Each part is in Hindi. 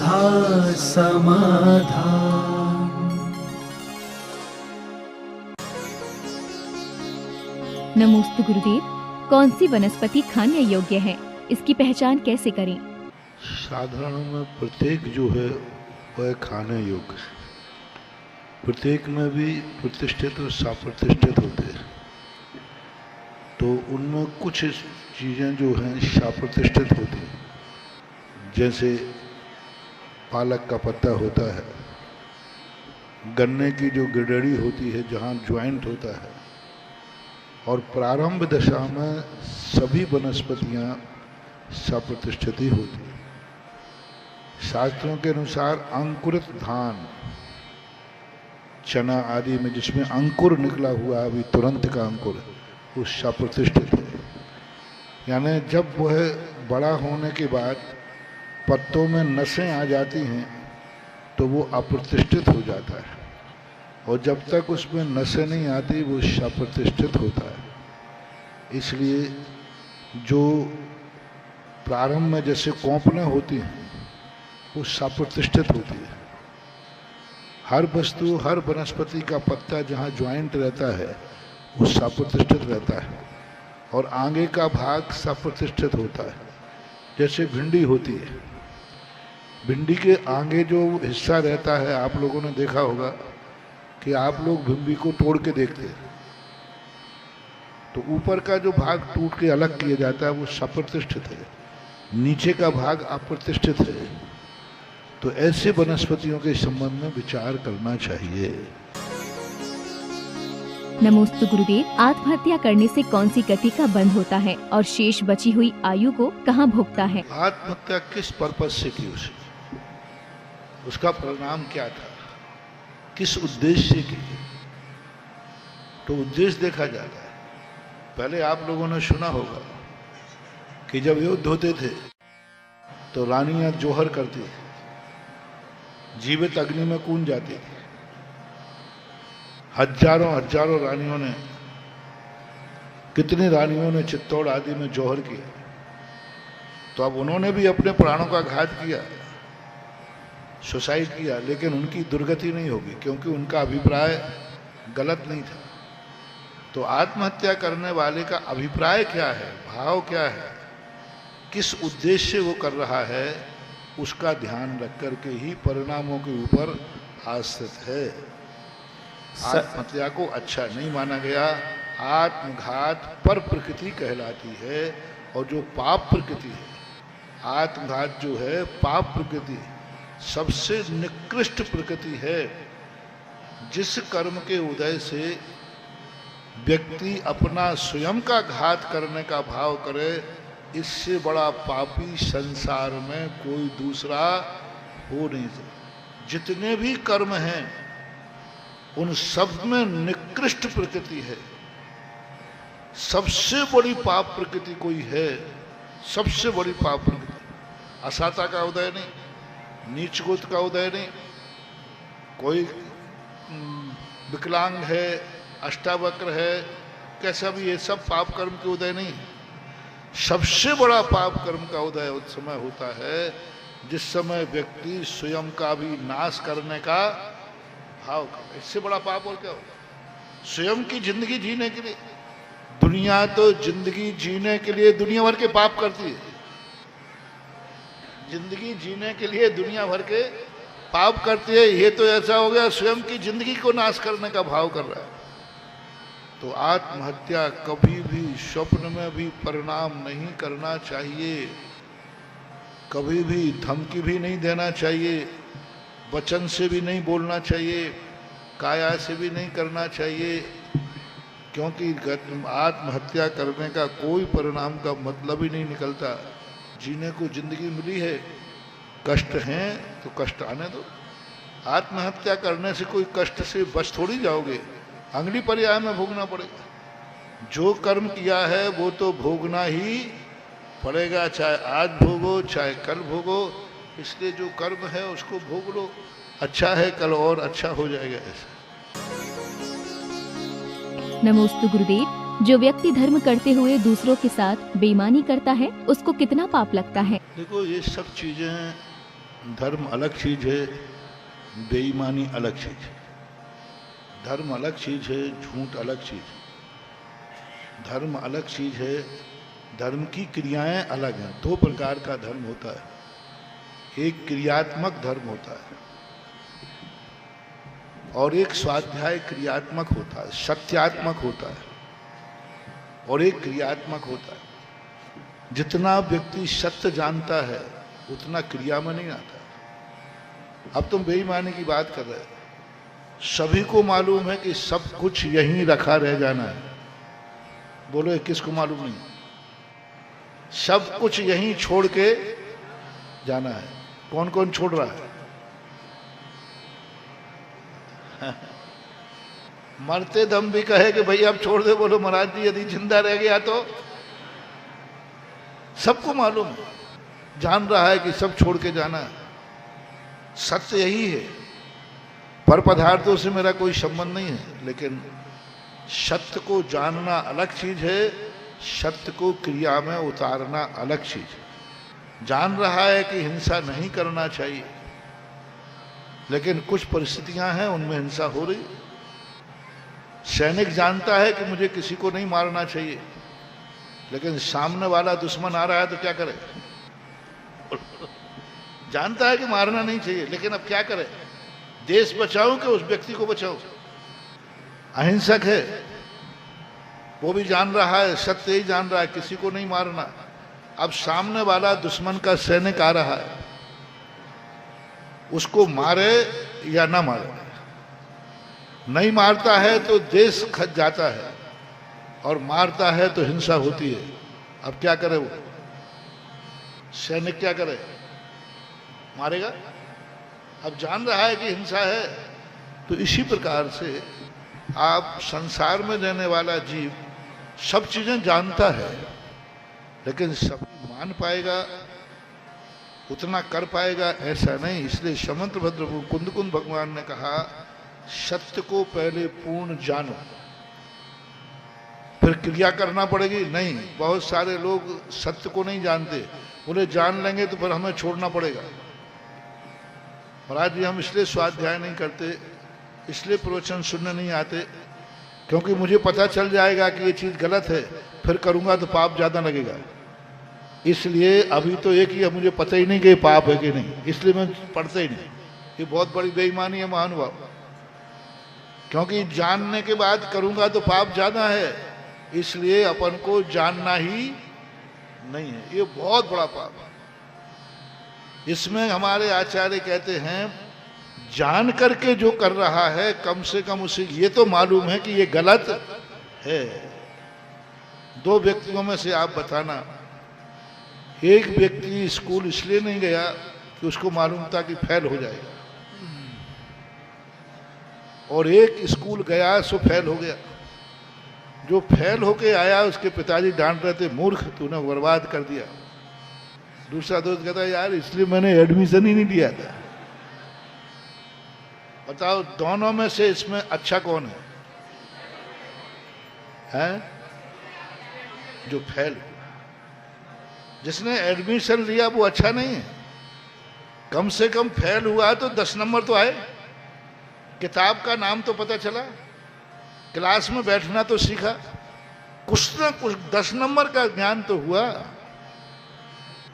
सुधा समाधान। नमोस्तु गुरुदेव, कौन सी वनस्पति खाने योग्य है, इसकी पहचान कैसे करें? साधारण में प्रत्येक जो है वह खाने योग्य है। प्रत्येक में भी प्रतिष्ठित और साप्रतिष्ठित होते हैं, तो उनमें कुछ चीज़ें जो हैं साप्रतिष्ठित होती हैं। जैसे पालक का पत्ता होता है, गन्ने की जो गिडड़ी होती है जहाँ ज्वाइंट होता है, और प्रारंभ दशा में सभी वनस्पतियाँ साप्रतिष्ठित ही होती हैं। शास्त्रों के अनुसार अंकुरित धान, चना आदि में जिसमें अंकुर निकला हुआ अभी तुरंत का अंकुर, वो साप्रतिष्ठित है। यानी जब वह बड़ा होने के बाद पत्तों में नसें आ जाती हैं तो वो अप्रतिष्ठित हो जाता है, और जब तक उसमें नसें नहीं आती वो साप्रतिष्ठित होता है। इसलिए जो प्रारंभ में जैसे कौपनें होती हैं वो साप्रतिष्ठित होती है। हर वस्तु, हर वनस्पति का पत्ता जहाँ ज्वाइंट रहता है वो साप्रतिष्ठित रहता है, और आगे का भाग साप्रतिष्ठित होता है। जैसे भिंडी होती है, भिंडी के आगे जो हिस्सा रहता है, आप लोगों ने देखा होगा कि आप लोग भिंडी को तोड़ के देखते हैं तो ऊपर का जो भाग टूट के अलग किया जाता है वो साप्रतिष्ठित है, नीचे का भाग अप्रतिष्ठित है। तो ऐसे वनस्पतियों के संबंध में विचार करना चाहिए। नमोस्तु गुरुदेव, आत्महत्या करने से कौन सी गति का बंध होता है और शेष बची हुई आयु को कहाँ भोगता है? आत्महत्या किस पर्पज से की उसका परिणाम क्या था, किस उद्देश्य से की, तो उद्देश्य देखा जाता है। पहले आप लोगों ने सुना होगा कि जब युद्ध होते थे तो रानियां जोहर करती थी, जीवित अग्नि में कूद जाती थी। हजारों हजारों रानियों ने, कितनी रानियों ने चित्तौड़ आदि में जोहर किया। तो अब उन्होंने भी अपने प्राणों का घात किया, सुसाइड किया, लेकिन उनकी दुर्गति नहीं होगी क्योंकि उनका अभिप्राय गलत नहीं था। तो आत्महत्या करने वाले का अभिप्राय क्या है, भाव क्या है, किस उद्देश्य से वो कर रहा है, उसका ध्यान रख करके ही परिणामों के ऊपर आश्रित है। आत्महत्या को अच्छा नहीं माना गया। आत्मघात पर प्रकृति कहलाती है, और जो पाप प्रकृति है, आत्मघात जो है पाप प्रकृति सबसे निकृष्ट प्रकृति है। जिस कर्म के उदय से व्यक्ति अपना स्वयं का घात करने का भाव करे, इससे बड़ा पापी संसार में कोई दूसरा हो नहीं सकता। जितने भी कर्म हैं उन सब में निकृष्ट प्रकृति है। सबसे बड़ी पाप प्रकृति कोई है, सबसे बड़ी पाप प्रकृति असाता का उदय नहीं, नीचगुत का उदय नहीं, कोई विकलांग है, अष्टावक्र है, कैसा भी, ये सब पाप कर्म के उदय नहीं। सबसे बड़ा पाप कर्म का उदय उस समय होता है जिस समय व्यक्ति स्वयं का भी नाश करने का भाव करे। इससे बड़ा पाप और क्या होगा? स्वयं की जिंदगी जीने के लिए, दुनिया तो जिंदगी जीने के लिए दुनिया भर के पाप करती है। जिंदगी जीने के लिए दुनिया भर के पाप करती है। ये तो ऐसा हो गया स्वयं की जिंदगी को नाश करने का भाव कर रहा है। तो आत्महत्या कभी भी स्वप्न में भी परिणाम नहीं करना चाहिए, कभी भी धमकी भी नहीं देना चाहिए, वचन से भी नहीं बोलना चाहिए, काया से भी नहीं करना चाहिए, क्योंकि आत्महत्या करने का कोई परिणाम का मतलब ही नहीं निकलता। जीने को जिंदगी मिली है, कष्ट हैं तो कष्ट आने दो। आत्महत्या करने से कोई कष्ट से बच थोड़ी जाओगे, अगली पर्याय में भोगना पड़ेगा। जो कर्म किया है वो तो भोगना ही पड़ेगा, चाहे आज भोगो चाहे कल भोगो। इसलिए जो कर्म है उसको भोग लो, अच्छा है कल और अच्छा हो जाएगा। ऐसा नमोस्तु गुरुदेव, जो व्यक्ति धर्म करते हुए दूसरों के साथ बेईमानी करता है उसको कितना पाप लगता है? देखो, ये सब चीजें धर्म अलग चीज है, बेईमानी अलग चीज है। धर्म अलग चीज है, झूठ अलग चीज है। धर्म अलग चीज है, धर्म की क्रियाएं अलग हैं। दो प्रकार का धर्म होता है, एक क्रियात्मक धर्म होता है और एक स्वाध्याय क्रियात्मक होता है, सत्यात्मक होता है, और एक क्रियात्मक होता है। जितना व्यक्ति सत्य जानता है उतना क्रिया में नहीं आता। अब तुम बेईमानी की बात कर रहे हो, सभी को मालूम है कि सब कुछ यहीं रखा रह जाना है। बोलो किसको मालूम नहीं? सब कुछ यहीं छोड़ के जाना है। कौन कौन छोड़ रहा है? मरते दम भी कहे कि भाई अब छोड़ दे। बोलो महाराज जी यदि जिंदा रह गया तो? सबको मालूम है, जान रहा है कि सब छोड़ के जाना है। सत्य यही है। पर पदार्थों से मेरा कोई संबंध नहीं है, लेकिन सत्य को जानना अलग चीज है, सत्य को क्रिया में उतारना अलग चीज है। जान रहा है कि हिंसा नहीं करना चाहिए, लेकिन कुछ परिस्थितियां हैं उनमें हिंसा हो रही। सैनिक जानता है कि मुझे किसी को नहीं मारना चाहिए, लेकिन सामने वाला दुश्मन आ रहा है तो क्या करे? जानता है कि मारना नहीं चाहिए, लेकिन अब क्या करे? देश बचाऊं कि उस व्यक्ति को बचाऊं? अहिंसक है, वो भी जान रहा है, सत्य ही जान रहा है, किसी को नहीं मारना। अब सामने वाला दुश्मन का सैनिक आ रहा है, उसको मारे या ना मारे? नहीं मारता है तो देश खच जाता है, और मारता है तो हिंसा होती है। अब क्या करे वो सैनिक? क्या करे? मारेगा? अब जान रहा है कि हिंसा है। तो इसी प्रकार से आप संसार में रहने वाला जीव सब चीजें जानता है, लेकिन सब मान पाएगा, उतना कर पाएगा ऐसा नहीं। इसलिए शमंतभद्र कुंद भगवान ने कहा, सत्य को पहले पूर्ण जानो, फिर क्रिया करना पड़ेगी। नहीं, बहुत सारे लोग सत्य को नहीं जानते, बोले जान लेंगे तो फिर हमें छोड़ना पड़ेगा। महाराज जी हम इसलिए स्वाध्याय नहीं करते, इसलिए प्रवचन सुनने नहीं आते, क्योंकि मुझे पता चल जाएगा कि ये चीज गलत है, फिर करूंगा तो पाप ज्यादा लगेगा। इसलिए अभी तो एक ही है, मुझे पता ही नहीं कि पाप है कि नहीं, इसलिए मैं पढ़ता ही नहीं। ये बहुत बड़ी बेईमानी है महानुभाव, क्योंकि जानने के बाद करूंगा तो पाप ज्यादा है, इसलिए अपन को जानना ही नहीं है। ये बहुत बड़ा पाप है। इसमें हमारे आचार्य कहते हैं, जान करके जो कर रहा है कम से कम उसे ये तो मालूम है कि ये गलत है। दो व्यक्तियों में से आप बताना, एक व्यक्ति स्कूल इसलिए नहीं गया कि उसको मालूम था कि फेल हो जाएगा, और एक स्कूल गया सो फेल हो गया। जो फेल होके आया उसके पिताजी डांट रहे थे, मूर्ख तूने बर्बाद कर दिया। दूसरा दोस्त कहता है, यार इसलिए मैंने एडमिशन ही नहीं लिया था। बताओ दोनों में से इसमें अच्छा कौन है? हैं? जो फेल हुआ। जिसने एडमिशन लिया वो अच्छा नहीं है। कम से कम फेल हुआ तो 10 नंबर तो आए, किताब का नाम तो पता चला, क्लास में बैठना तो सीखा, कुछ ना कुछ 10 नंबर का ज्ञान तो हुआ।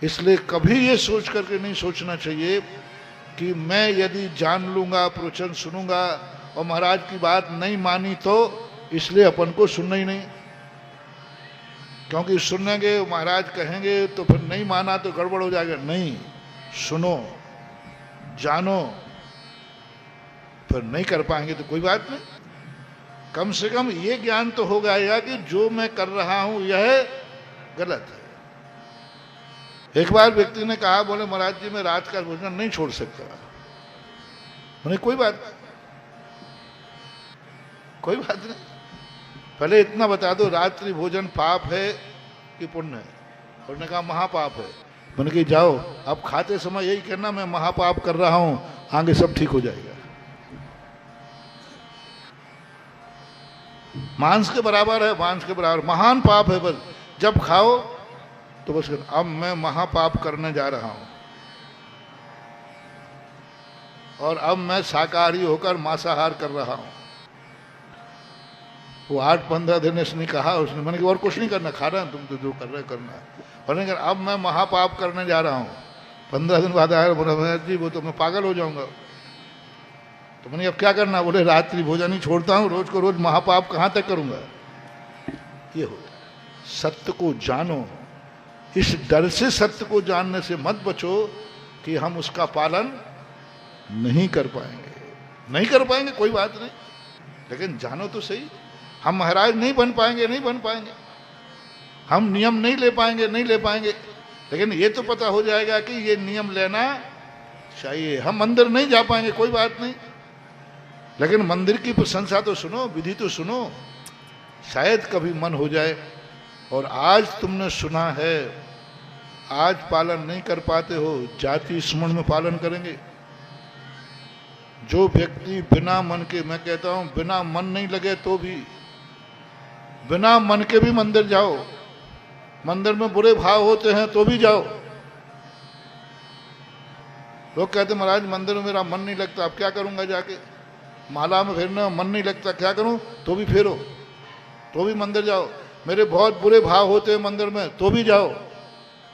इसलिए कभी ये सोच करके नहीं सोचना चाहिए कि मैं यदि जान लूंगा, प्रवचन सुनूंगा और महाराज की बात नहीं मानी तो इसलिए अपन को सुनना ही नहीं, क्योंकि सुनेंगे महाराज कहेंगे तो फिर नहीं माना तो गड़बड़ हो जाएगा। नहीं, सुनो, जानो, फिर नहीं कर पाएंगे तो कोई बात नहीं, कम से कम ये ज्ञान तो हो गया कि जो मैं कर रहा हूं यह गलत है। एक बार व्यक्ति ने कहा, बोले महाराज जी मैं रात का भोजन नहीं छोड़ सकता। मैंने कोई बात नहीं, पहले इतना बता दो रात्रि भोजन पाप है कि पुण्य है? उन्होंने कहा महापाप है। मैंने कहा जाओ अब खाते समय यही कहना मैं महापाप कर रहा हूं, आगे सब ठीक हो जाएगा। मांस के बराबर है, मांस के बराबर महान पाप है। बस जब खाओ तो बस अब मैं महापाप करने जा रहा हूं। और अब मैं शाकाहारी होकर मांसाहार कर रहा हूँ। वो 8-15 दिन इसने कहा, उसने, मैंने कहा और कुछ नहीं करना, खा रहा है, तुम तो जो कर रहे करना है। मैंने कहा अब मैं महापाप करने जा रहा हूँ। 15 दिन बाद आया, बोला जी वो तो मैं पागल हो जाऊंगा। तो मैंने अब क्या करना? बोले रात्रि भोजन ही छोड़ता हूँ, रोज को रोज महापाप कहाँ तक करूंगा। ये हो, सत्य को जानो, इस डर से सत्य को जानने से मत बचो कि हम उसका पालन नहीं कर पाएंगे। नहीं कर पाएंगे कोई बात नहीं, लेकिन जानो तो सही, हम महाराज नहीं बन पाएंगे, नहीं बन पाएंगे, हम नियम नहीं ले पाएंगे, नहीं ले पाएंगे, लेकिन ये तो पता हो जाएगा कि ये नियम लेना चाहिए। हम मंदिर नहीं जा पाएंगे कोई बात नहीं, लेकिन मंदिर की प्रशंसा तो सुनो, विधि तो सुनो, शायद कभी मन हो जाए। और आज तुमने सुना है, आज पालन नहीं कर पाते हो, जाति स्मरण में पालन करेंगे। जो व्यक्ति बिना मन के, मैं कहता हूं बिना मन नहीं लगे तो भी, बिना मन के भी मंदिर जाओ, मंदिर में बुरे भाव होते हैं तो भी जाओ। लोग कहते महाराज मंदिर में मेरा मन नहीं लगता, अब क्या करूंगा जाके, माला में फेरने में मन नहीं लगता, क्या करूं, तो भी फेरो, तो भी मंदिर जाओ। मेरे बहुत बुरे भाव होते हैं मंदिर में, तो भी जाओ।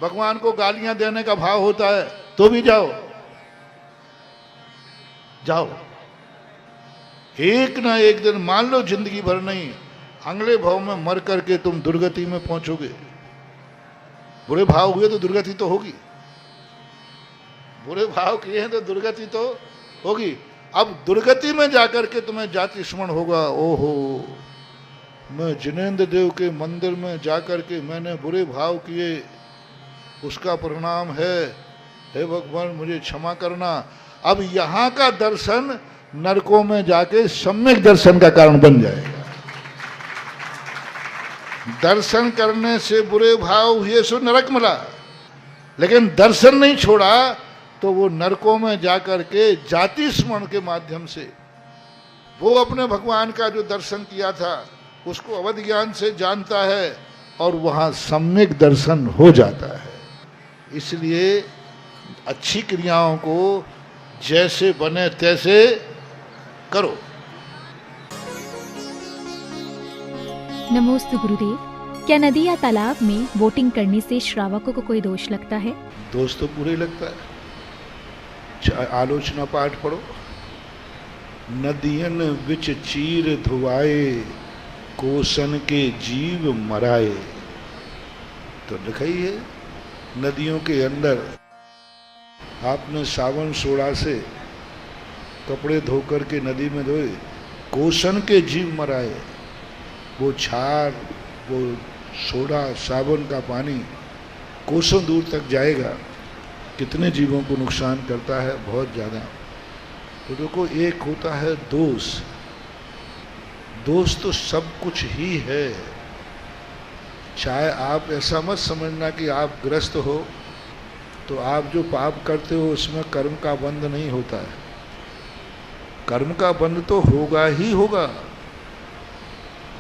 भगवान को गालियां देने का भाव होता है, तो भी जाओ, जाओ। एक ना एक दिन, मान लो जिंदगी भर नहीं, अगले भाव में मर करके तुम दुर्गति में पहुंचोगे। बुरे भाव हुए तो दुर्गति तो होगी, बुरे भाव किए हैं तो दुर्गति तो होगी। अब दुर्गति में जाकर के तुम्हें जाति स्मरण होगा, ओहो मैं जिनेंद्र देव के मंदिर में जाकर के मैंने बुरे भाव किए, उसका परिणाम है, हे भगवान मुझे क्षमा करना। अब यहाँ का दर्शन नरकों में जाके सम्यक दर्शन का कारण बन जाएगा। दर्शन करने से बुरे भाव हुए सो नरक मिला, लेकिन दर्शन नहीं छोड़ा तो वो नरकों में जाकर के जाति स्मरण के माध्यम से वो अपने भगवान का जो दर्शन किया था उसको अवध ज्ञान से जानता है और वहां सम्यक दर्शन हो जाता है। इसलिए अच्छी क्रियाओं को जैसे बने तैसे करो। नमोस्तु गुरुदेव, क्या नदी या तालाब में बोटिंग करने से श्रावकों को कोई दोष लगता है? दोष तो पूरे लगता है। आलोचना पाठ पढ़ो, नदियन विच चीर धुआए, कोसन के जीव मराए। तो लिखा ही है, नदियों के अंदर आपने सावन सोडा से कपड़े धोकर के नदी में धोए, कोसन के जीव मराए। वो छार, वो सोडा, साबुन का पानी कोसों दूर तक जाएगा, कितने जीवों को नुकसान करता है, बहुत ज़्यादा। तो देखो, एक होता है दोष। दोष तो सब कुछ ही है। चाहे आप ऐसा मत समझना कि आप ग्रस्त हो तो आप जो पाप करते हो उसमें कर्म का बंध नहीं होता है। कर्म का बंध तो होगा ही होगा,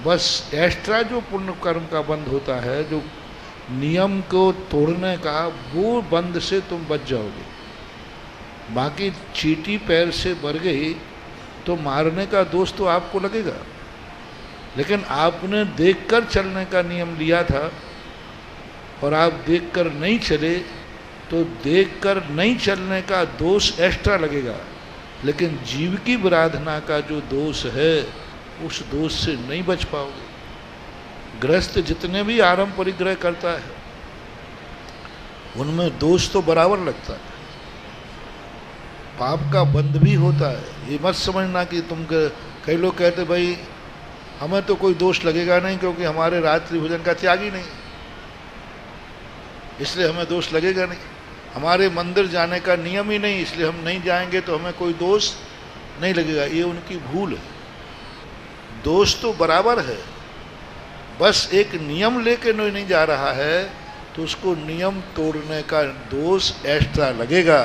बस एक्स्ट्रा जो पुण्य कर्म का बंध होता है, जो नियम को तोड़ने का, वो बंद से तुम बच जाओगे। बाकी चींटी पैर से मर गई तो मारने का दोष तो आपको लगेगा, लेकिन आपने देखकर चलने का नियम लिया था और आप देखकर नहीं चले तो देखकर नहीं चलने का दोष एक्स्ट्रा लगेगा, लेकिन जीव की विराधना का जो दोष है उस दोष से नहीं बच पाओगे। गृहस्थ जितने भी आरंभ परिग्रह करता है उनमें दोष तो बराबर लगता है, पाप का बंध भी होता है। ये मत समझना कि तुम, कई लोग कहते भाई हमें तो कोई दोष लगेगा नहीं क्योंकि हमारे रात्रि भोजन का त्याग ही नहीं, इसलिए हमें दोष लगेगा नहीं। हमारे मंदिर जाने का नियम ही नहीं, इसलिए हम नहीं जाएंगे तो हमें कोई दोष नहीं लगेगा। ये उनकी भूल है। दोष तो बराबर है, बस एक नियम लेके नहीं जा रहा है तो उसको नियम तोड़ने का दोष एक्स्ट्रा लगेगा,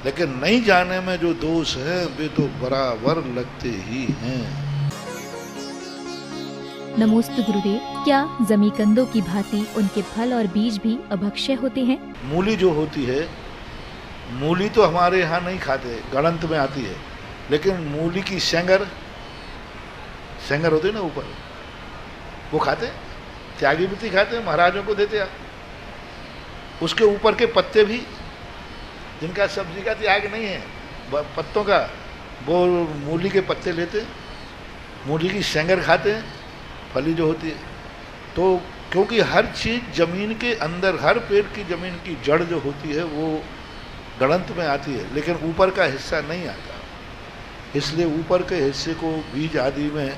लेकिन नहीं जाने में जो दोष है वे तो बराबर लगते ही हैं। नमोस्तु गुरुदेव, क्या जमीकंदों की भांति उनके फल और बीज भी अभक्ष्य होते हैं? मूली जो होती है मूली तो हमारे यहाँ नहीं खाते, गणंत में आती है, लेकिन मूली की सेंगर होती है ना ऊपर, वो खाते, त्यागी मिट्टी खाते, महाराजों को देते आप। उसके ऊपर के पत्ते भी, जिनका सब्जी का त्याग नहीं है, पत्तों का, वो मूली के पत्ते लेते, मूली की सेंगर खाते हैं, फली जो होती है। तो क्योंकि हर चीज़ जमीन के अंदर, हर पेड़ की जमीन की जड़ जो होती है वो गणंत में आती है, लेकिन ऊपर का हिस्सा नहीं आता। इसलिए ऊपर के हिस्से को बीज आदि में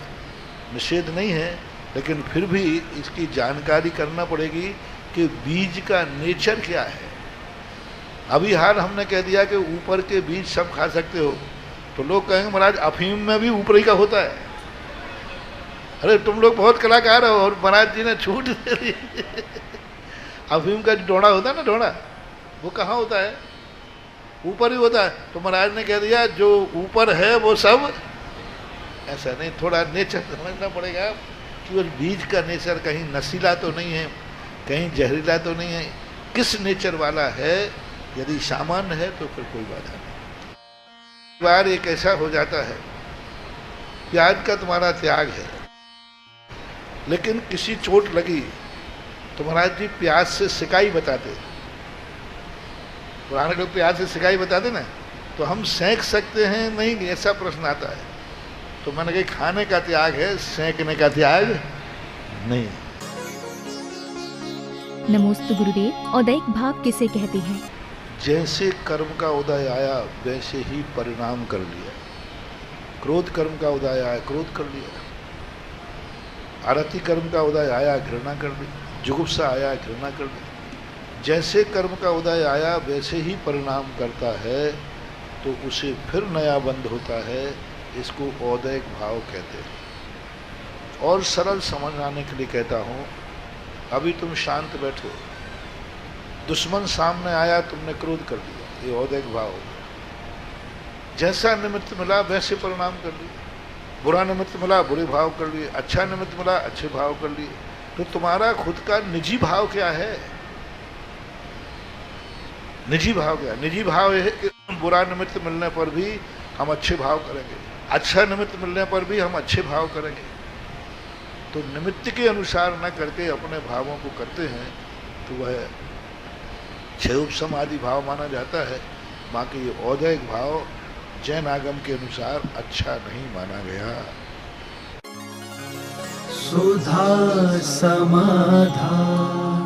निषेध नहीं है, लेकिन फिर भी इसकी जानकारी करना पड़ेगी कि बीज का नेचर क्या है। अभी हाल हमने कह दिया कि ऊपर के बीज सब खा सकते हो, तो लोग कहेंगे महाराज अफीम में भी ऊपरी का होता है। अरे तुम लोग बहुत कलाकार हो, और महाराज जी ने छूट दे दी। अफीम का जो डोड़ा होता है ना, डोड़ा, वो कहाँ होता है? ऊपर ही होता है। तो महाराज ने कह दिया जो ऊपर है वो सब ऐसा नहीं, थोड़ा नेचर समझना पड़ेगा कि उस बीज का नेचर कहीं नशीला तो नहीं है, कहीं जहरीला तो नहीं है, किस नेचर वाला है। यदि सामान्य है तो फिर कोई बाधा नहीं। बार एक ऐसा हो जाता है, प्याज का तुम्हारा त्याग है, लेकिन किसी चोट लगी तो महाराज जी प्याज से सिकाई बताते, पुराने लोग प्याज से सिकाई बताते ना, तो हम सेंक सकते हैं नहीं, ऐसा प्रश्न आता है। तो मैंने कहा खाने का त्याग है, सेंकने का त्याग नहीं। नमोस्तु गुरुदेव। औदैक भाव किसे कहते हैं? जैसे कर्म का उदय आया वैसे ही परिणाम कर लिया। क्रोध कर्म का उदय आया, क्रोध कर लिया। आरती कर्म का उदय आया, घृणा कर ली। जुगुप्सा आया, घृणा कर ली। जैसे कर्म का उदय आया वैसे ही परिणाम करता है, तो उसे फिर नया बंध होता है। इसको औदैक भाव कहते हैं। और सरल समझ आने के लिए कहता हूँ, अभी तुम शांत बैठो, दुश्मन सामने आया, तुमने क्रोध कर लिया, ये औदैक भाव हो गया। जैसा निमित्त मिला वैसे परिणाम कर लिए। बुरा निमित्त मिला, बुरे भाव कर लिए। अच्छा निमित्त मिला, अच्छे भाव कर लिए। तो तुम्हारा खुद का निजी भाव क्या है? निजी भाव क्या है? निजी भाव यह है कि बुरा निमित्त मिलने पर भी हम अच्छे भाव करेंगे, अच्छा निमित्त मिलने पर भी हम अच्छे भाव करेंगे। तो निमित्त के अनुसार न करके अपने भावों को करते हैं, तो वह क्षयोपशम आदि भाव माना जाता है। बाकी ये औदैक भाव जैन आगम के अनुसार अच्छा नहीं माना गया। सुधा समाधान।